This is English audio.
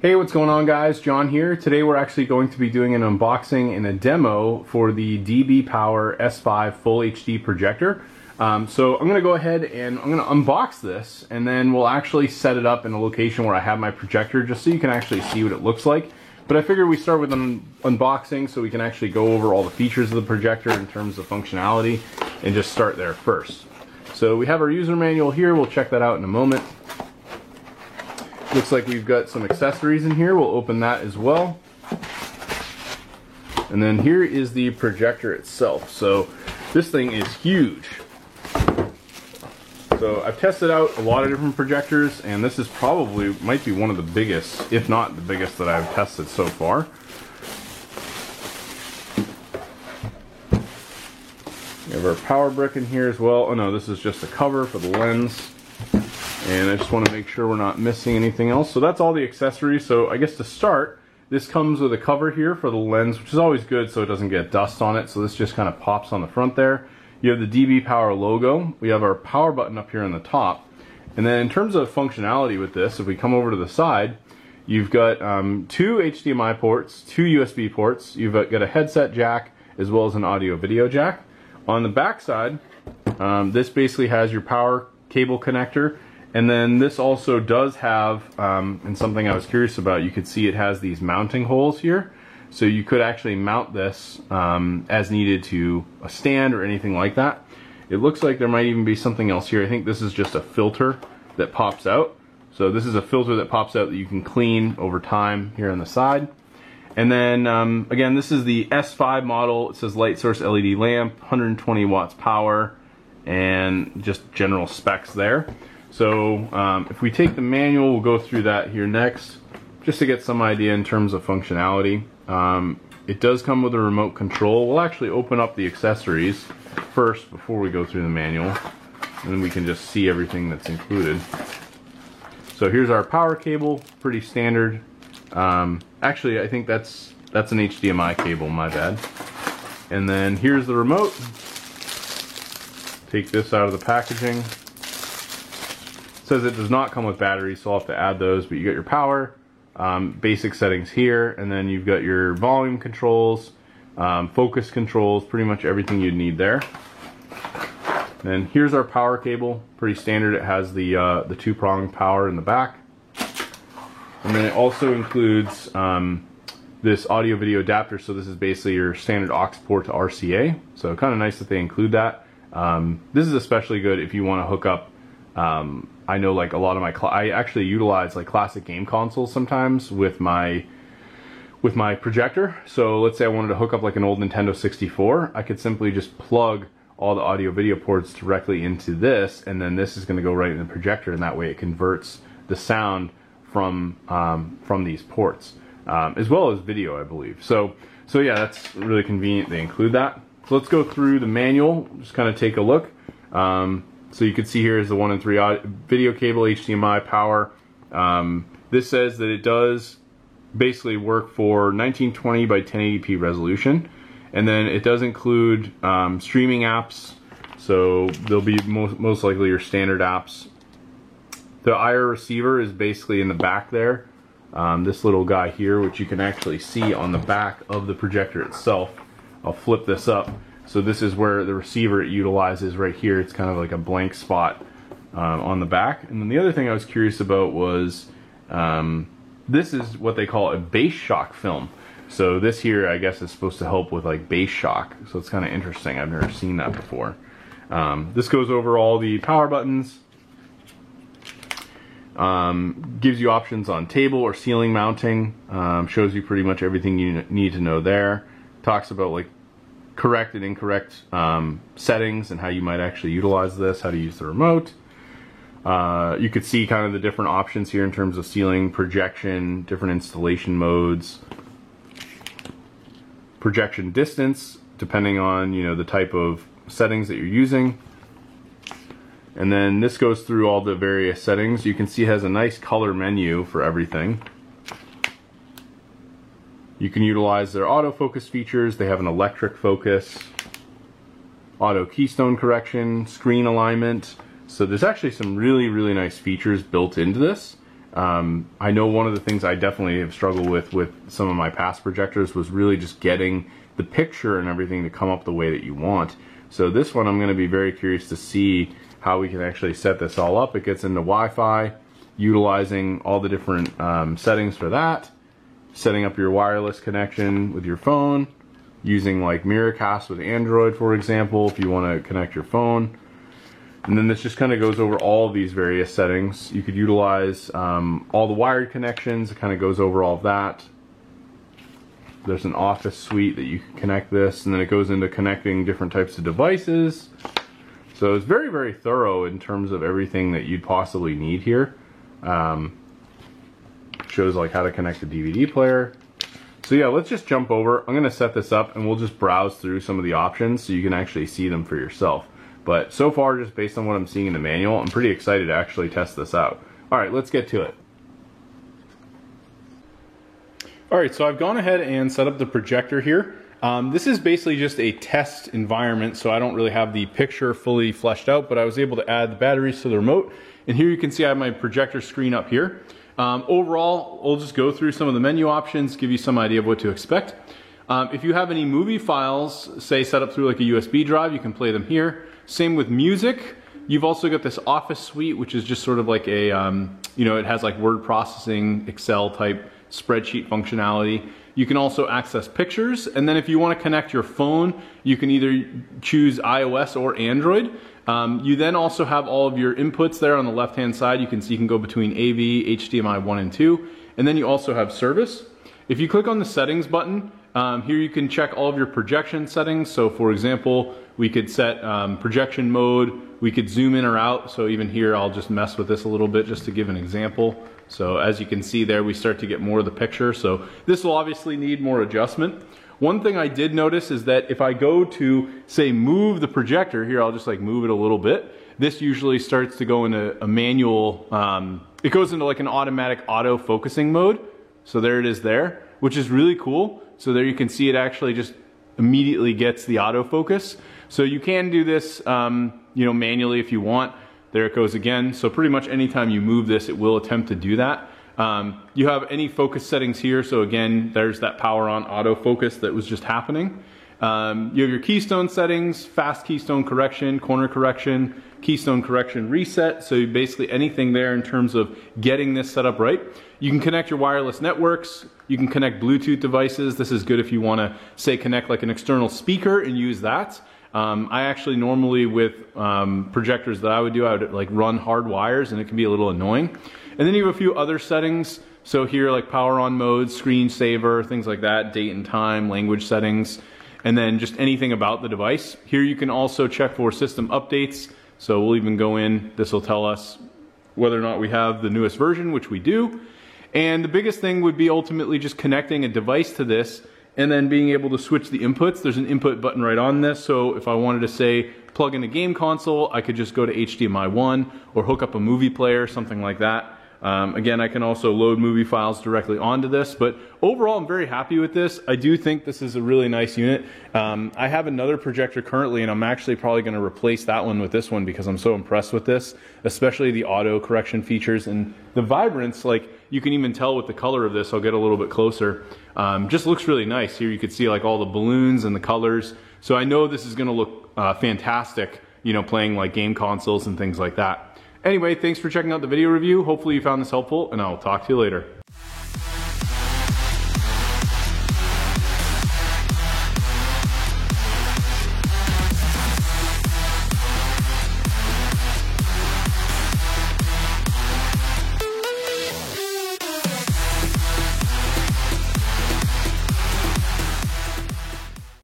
Hey, what's going on guys? John here. Today we're actually going to be doing an unboxing and a demo for the DB Power S5 Full HD projector. So I'm going to go ahead and I'm going to unbox this, and then we'll actually set it up in a location where I have my projector just so you can actually see what it looks like. But I figured we start with an unboxing so we can actually go over all the features of the projector in terms of functionality and just start there first. So we have our user manual here. We'll check that out in a moment. Looks like we've got some accessories in here. We'll open that as well. And then here is the projector itself. So this thing is huge. So I've tested out a lot of different projectors, and this is probably, might be one of the biggest, if not the biggest, that I've tested so far. We have our power brick in here as well. Oh no, this is just a cover for the lens. And I just want to make sure we're not missing anything else. So that's all the accessories. So I guess to start, this comes with a cover here for the lens, which is always good so it doesn't get dust on it. So this just kind of pops on the front there. You have the DB Power logo. We have our power button up here on the top. And then in terms of functionality with this, if we come over to the side, you've got two HDMI ports, two USB ports. You've got a headset jack as well as an audio video jack. On the back side, this basically has your power cable connector. And then this also does have, and something I was curious about, you could see it has these mounting holes here. So you could actually mount this as needed to a stand or anything like that. It looks like there might even be something else here. I think this is just a filter that pops out. So this is a filter that pops out that you can clean over time here on the side. And then, again, this is the S5 model. It says light source LED lamp, 120 watts power, and just general specs there. So if we take the manual, we'll go through that here next, just to get some idea in terms of functionality. It does come with a remote control. We'll actually open up the accessories first before we go through the manual, and then we can just see everything that's included. So here's our power cable, pretty standard. Actually, I think that's an HDMI cable, my bad. And then here's the remote. Take this out of the packaging. It says it does not come with batteries, so I'll have to add those, but you got your power, basic settings here, and then you've got your volume controls, focus controls, pretty much everything you'd need there. And here's our power cable, pretty standard. It has the two-prong power in the back. And then it also includes this audio video adapter, so this is basically your standard aux port to RCA, so kind of nice that they include that. This is especially good if you want to hook up, I know like a lot of my, I actually utilize like classic game consoles sometimes with my projector. So let's say I wanted to hook up like an old Nintendo 64, I could simply just plug all the audio video ports directly into this, and then this is going to go right in the projector, and that way it converts the sound from these ports, as well as video, I believe. So yeah, that's really convenient they include that. So let's go through the manual, just kind of take a look. So you can see here is the 1 and 3 video cable, HDMI power. This says that it does basically work for 1920 by 1080p resolution, and then it does include streaming apps. So they'll be most likely your standard apps. The IR receiver is basically in the back there. This little guy here, which you can actually see on the back of the projector itself. I'll flip this up. So this is where the receiver it utilizes right here. It's kind of like a blank spot on the back. And then the other thing I was curious about was this is what they call a bass shock film. So this here, I guess, is supposed to help with like bass shock. So it's kind of interesting. I've never seen that before. This goes over all the power buttons. Gives you options on table or ceiling mounting. Shows you pretty much everything you need to know there. Talks about like correct and incorrect settings and how you might actually utilize this, how to use the remote. You could see kind of the different options here in terms of ceiling, projection, different installation modes, projection distance, depending on, you know, the type of settings that you're using. And then this goes through all the various settings. You can see it has a nice color menu for everything. You can utilize their autofocus features. They have an electric focus, auto keystone correction, screen alignment. So there's actually some really nice features built into this. I know one of the things I definitely have struggled with some of my past projectors was really just getting the picture and everything to come up the way that you want. So this one I'm going to be very curious to see how we can actually set this all up. It gets into Wi-Fi, utilizing all the different settings for that, setting up your wireless connection with your phone, using like Miracast with Android, for example, if you want to connect your phone. And then this just kind of goes over all of these various settings. You could utilize all the wired connections. It kind of goes over all of that. There's an office suite that you can connect this, and then it goes into connecting different types of devices. So it's very, very thorough in terms of everything that you'd possibly need here. Shows like how to connect a DVD player. So yeah, let's just jump over. I'm going to set this up and we'll just browse through some of the options so you can actually see them for yourself. But so far, just based on what I'm seeing in the manual, I'm pretty excited to actually test this out. All right, let's get to it. All right, so I've gone ahead and set up the projector here. This is basically just a test environment, so I don't really have the picture fully fleshed out, but I was able to add the batteries to the remote. And here you can see I have my projector screen up here. Overall, we'll just go through some of the menu options, give you some idea of what to expect. If you have any movie files, say set up through like a USB drive, you can play them here. Same with music. You've also got this Office suite, which is just sort of like a, you know, it has like word processing, Excel type spreadsheet functionality. You can also access pictures, and then if you want to connect your phone, you can either choose iOS or Android. You then also have all of your inputs there on the left hand side. You can go between AV, HDMI 1 and 2, and then you also have service. If you click on the settings button, here you can check all of your projection settings. So for example, we could set projection mode, we could zoom in or out. So even here, I'll just mess with this a little bit just to give an example. So as you can see there, we start to get more of the picture. So this will obviously need more adjustment. One thing I did notice is that if I go to, say, move the projector, here I'll just like move it a little bit, this usually starts to go into a manual, it goes into like an automatic auto focusing mode. So there it is there, which is really cool. So there you can see it actually just immediately gets the autofocus. So you can do this you know, manually if you want. There it goes again. So pretty much anytime you move this, it will attempt to do that. You have any focus settings here. So again, there's that power on autofocus that was just happening. You have your keystone settings, fast keystone correction, corner correction, keystone correction reset. So basically anything there in terms of getting this set up right. You can connect your wireless networks. You can connect Bluetooth devices. This is good if you want to, say, connect like an external speaker and use that. I actually normally with projectors that I would like run hard wires, and it can be a little annoying. And then you have a few other settings. So here like power on mode, screen saver, things like that, date and time, language settings, and then just anything about the device. Here you can also check for system updates. So we'll even go in, this will tell us whether or not we have the newest version, which we do. And the biggest thing would be ultimately just connecting a device to this and then being able to switch the inputs. There's an input button right on this, so if I wanted to say plug in a game console, I could just go to HDMI 1 or hook up a movie player, something like that. Again, I can also load movie files directly onto this, but overall I'm very happy with this. I do think this is a really nice unit. I have another projector currently, and I'm actually probably going to replace that one with this one because I'm so impressed with this, especially the auto correction features and the vibrance. Like you can even tell with the color of this, I'll get a little bit closer. Just looks really nice. Here you can see like all the balloons and the colors. So I know this is going to look fantastic, you know, playing like game consoles and things like that. Anyway, thanks for checking out the video review. Hopefully you found this helpful, and I'll talk to you later.